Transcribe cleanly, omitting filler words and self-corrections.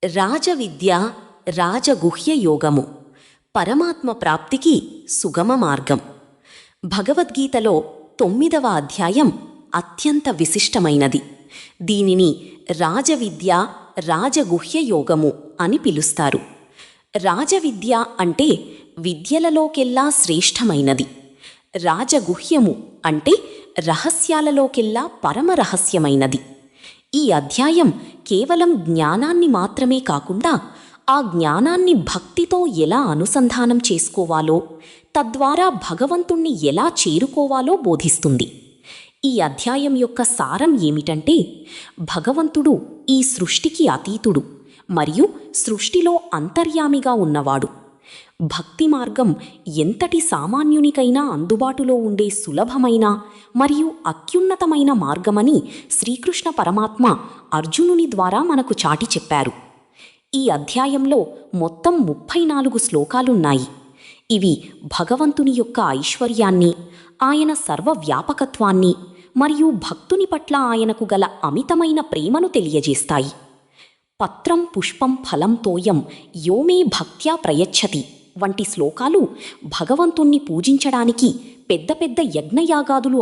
రాజవిద్య రాజగుహ్య యోగము పరమాత్మ ప్రాప్తికి సుగమ మార్గం. భగవద్గీతలో 9వ అధ్యాయం అత్యంత విశిష్టమైనది. దీనిని రాజవిద్య రాజగుహ్య యోగము అని పిలుస్తారు. రాజవిద్య అంటే విద్యలలోకెల్లా శ్రేష్టమైనది. రాజగుహ్యము అంటే రహస్యాలలోకెల్లా పరమరహస్యమైనది. ఈ అధ్యాయం కేవలం జ్ఞానాన్ని మాత్రమే కాకుండా ఆ జ్ఞానాన్ని భక్తితో ఎలా అనుసంధానం చేసుకోవాలో, తద్వారా భగవంతుణ్ణి ఎలా చేరుకోవాలో బోధిస్తుంది. ఈ అధ్యాయం యొక్క సారం ఏమిటంటే, భగవంతుడు ఈ సృష్టికి అతీతుడు మరియు సృష్టిలో అంతర్యామిగా ఉన్నవాడు. భక్తి మార్గం ఎంతటి సామాన్యునికైనా అందుబాటులో ఉండే సులభమైన మరియు అత్యున్నతమైన మార్గమని శ్రీకృష్ణ పరమాత్మ అర్జునుని ద్వారా మనకు చాటి చెప్పారు. ఈ అధ్యాయంలో మొత్తం 34 శ్లోకాలున్నాయి. ఇవి భగవంతుని యొక్క ఐశ్వర్యాన్ని, ఆయన సర్వవ్యాపకత్వాన్ని మరియు భక్తుని పట్ల ఆయనకు గల అమితమైన ప్రేమను తెలియజేస్తాయి. పత్రం పుష్పం ఫలం తోయం యోమే భక్త్యా ప్రయచ్చతి వంటి శ్లోకాలు భగవంతుణ్ణి పూజించడానికి పెద్ద పెద్ద యజ్ఞయాగాదులు